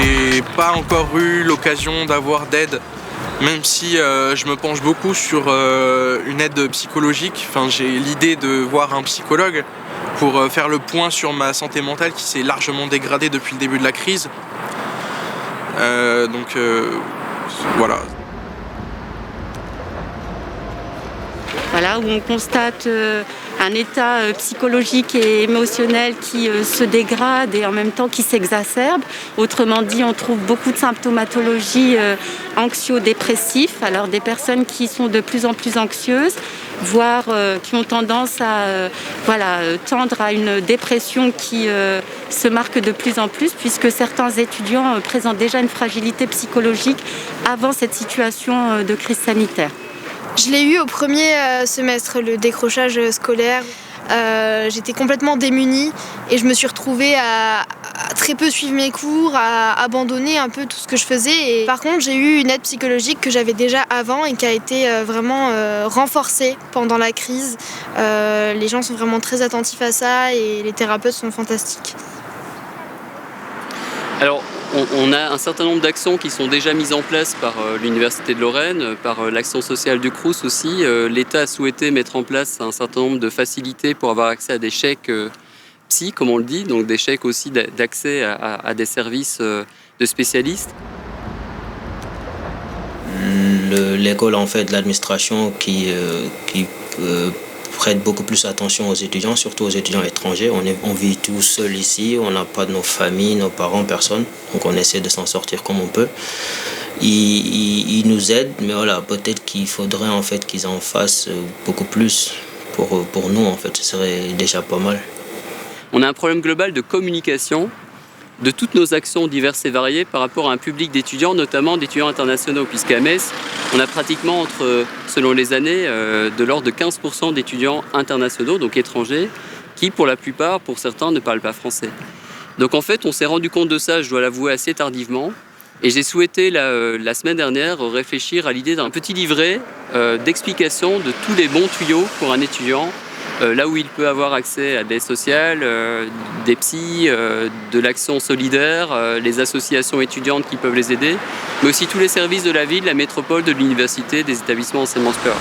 J'ai pas encore eu l'occasion d'avoir d'aide, même si je me penche beaucoup sur une aide psychologique. Enfin, j'ai l'idée de voir un psychologue pour faire le point sur ma santé mentale qui s'est largement dégradée depuis le début de la crise. Voilà. Voilà, où on constate un état psychologique et émotionnel qui se dégrade et en même temps qui s'exacerbe. Autrement dit, on trouve beaucoup de symptomatologie anxio-dépressif. Alors des personnes qui sont de plus en plus anxieuses, voire qui ont tendance à tendre à une dépression qui se marque de plus en plus, puisque certains étudiants présentent déjà une fragilité psychologique avant cette situation de crise sanitaire. Je l'ai eu au premier semestre, le décrochage scolaire. J'étais complètement démunie et je me suis retrouvée à très peu suivre mes cours, à abandonner un peu tout ce que je faisais. Et par contre, j'ai eu une aide psychologique que j'avais déjà avant et qui a été vraiment renforcée pendant la crise. Les gens sont vraiment très attentifs à ça et les thérapeutes sont fantastiques. Alors, on a un certain nombre d'actions qui sont déjà mises en place par l'Université de Lorraine, par l'action sociale du Crous aussi. L'État a souhaité mettre en place un certain nombre de facilités pour avoir accès à des chèques psy, comme on le dit, donc des chèques aussi d'accès à des services de spécialistes. L'école, en fait, l'administration qui prête beaucoup plus attention aux étudiants, surtout aux étudiants étrangers. On vit tout seul ici, on n'a pas de nos familles, nos parents, personne. Donc on essaie de s'en sortir comme on peut. Ils nous aident, mais voilà, peut-être qu'il faudrait en fait qu'ils en fassent beaucoup plus pour nous, en fait. Ce serait déjà pas mal. On a un problème global de communication de toutes nos actions diverses et variées par rapport à un public d'étudiants, notamment d'étudiants internationaux, puisqu'à Metz, on a pratiquement, selon les années, de l'ordre de 15% d'étudiants internationaux, donc étrangers, qui pour la plupart, pour certains, ne parlent pas français. Donc en fait, on s'est rendu compte de ça, je dois l'avouer, assez tardivement, et j'ai souhaité la semaine dernière réfléchir à l'idée d'un petit livret d'explication de tous les bons tuyaux pour un étudiant, là où il peut avoir accès à des sociales, des psys, de l'action solidaire, les associations étudiantes qui peuvent les aider, mais aussi tous les services de la ville, de la métropole, de l'université, des établissements d'enseignement supérieur.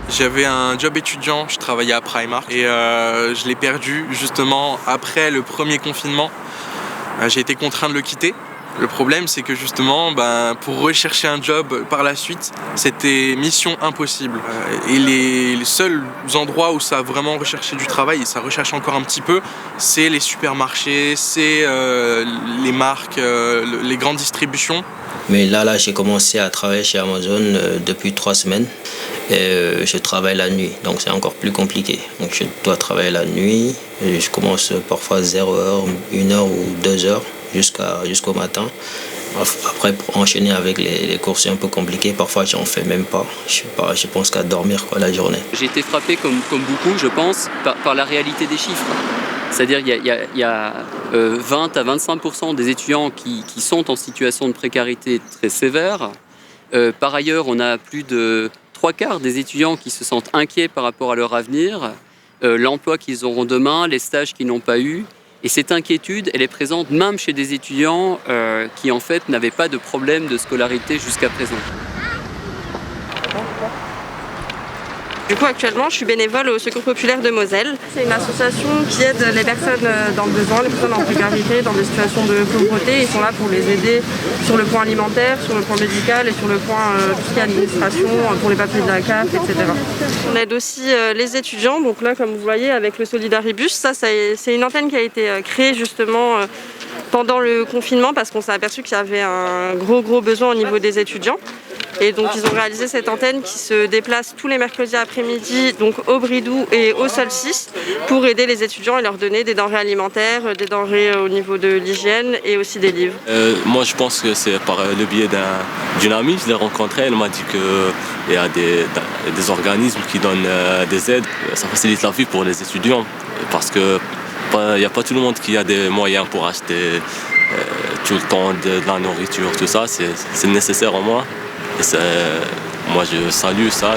J'avais un job étudiant, je travaillais à Primark et je l'ai perdu justement après le premier confinement. J'ai été contraint de le quitter. Le problème, c'est que justement, pour rechercher un job par la suite, c'était mission impossible. Et les seuls endroits où ça a vraiment recherché du travail, et ça recherche encore un petit peu, c'est les supermarchés, c'est les marques, les grandes distributions. Mais là, j'ai commencé à travailler chez Amazon depuis 3 semaines. Et je travaille la nuit, donc c'est encore plus compliqué. Donc je dois travailler la nuit. Et je commence parfois 0h, 1h ou 2h. Jusqu'au matin. Après, pour enchaîner avec les cours, c'est un peu compliqué. Parfois, j'en fais même pas. Je pense qu'à dormir la journée. J'ai été frappé, comme beaucoup, je pense, par la réalité des chiffres. C'est-à-dire qu'il y a 20 à 25% des étudiants qui sont en situation de précarité très sévère. Par ailleurs, on a plus de 3/4 des étudiants qui se sentent inquiets par rapport à leur avenir, l'emploi qu'ils auront demain, les stages qu'ils n'ont pas eus. Et cette inquiétude, elle est présente même chez des étudiants qui, en fait, n'avaient pas de problème de scolarité jusqu'à présent. Du coup, actuellement, je suis bénévole au Secours populaire de Moselle. C'est une association qui aide les personnes dans le besoin, les personnes en précarité, dans des situations de pauvreté. Ils sont là pour les aider sur le point alimentaire, sur le point médical et sur le point tout ce qui est administration, pour les papiers de la CAF, etc. On aide aussi les étudiants. Donc là, comme vous voyez, avec le Solidaribus, ça c'est une antenne qui a été créée justement pendant le confinement parce qu'on s'est aperçu qu'il y avait un gros besoin au niveau des étudiants. Et donc ils ont réalisé cette antenne qui se déplace tous les mercredis après-midi donc au Bridou et au Solstice pour aider les étudiants et leur donner des denrées alimentaires, des denrées au niveau de l'hygiène et aussi des livres. Moi je pense que c'est par le biais d'une amie, je l'ai rencontrée, elle m'a dit qu'il y a des organismes qui donnent des aides, ça facilite la vie pour les étudiants parce que il n'y a pas tout le monde qui a des moyens pour acheter tout le temps de la nourriture, tout ça, c'est nécessaire en moi. Et moi je salue ça.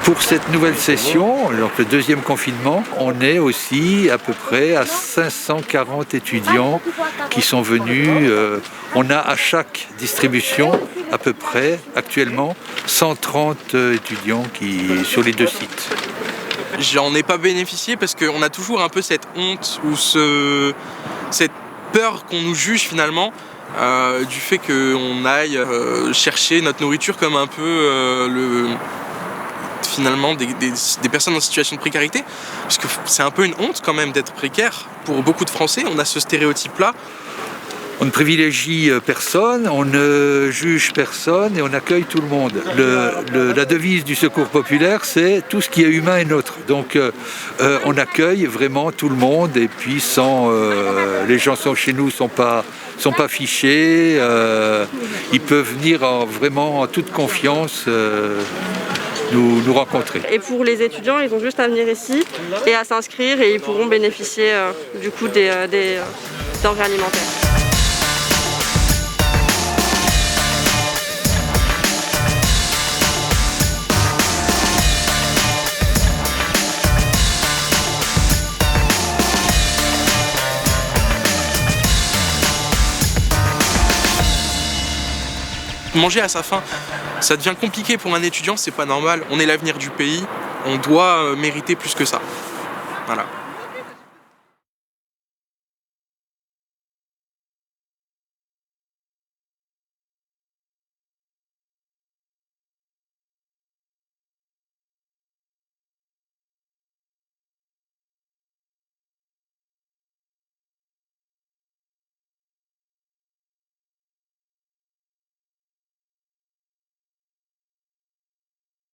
Pour cette nouvelle session, donc le deuxième confinement, on est aussi à peu près à 540 étudiants qui sont venus. On a à chaque distribution à peu près actuellement 130 étudiants sur les deux sites. J'en ai pas bénéficié parce qu'on a toujours un peu cette honte ou cette peur qu'on nous juge finalement du fait qu'on aille chercher notre nourriture comme un peu finalement des personnes en situation de précarité, parce que c'est un peu une honte quand même d'être précaire. Pour beaucoup de Français, on a ce stéréotype-là. On ne privilégie personne, on ne juge personne et on accueille tout le monde. La devise du Secours populaire, c'est tout ce qui est humain est nôtre. Donc on accueille vraiment tout le monde et puis les gens sont chez nous, sont pas fichés, ils peuvent venir vraiment en toute confiance nous rencontrer. Et pour les étudiants, ils ont juste à venir ici et à s'inscrire et ils pourront bénéficier du coup des denrées alimentaires. Manger à sa faim, ça devient compliqué pour un étudiant, c'est pas normal. On est l'avenir du pays, on doit mériter plus que ça. Voilà.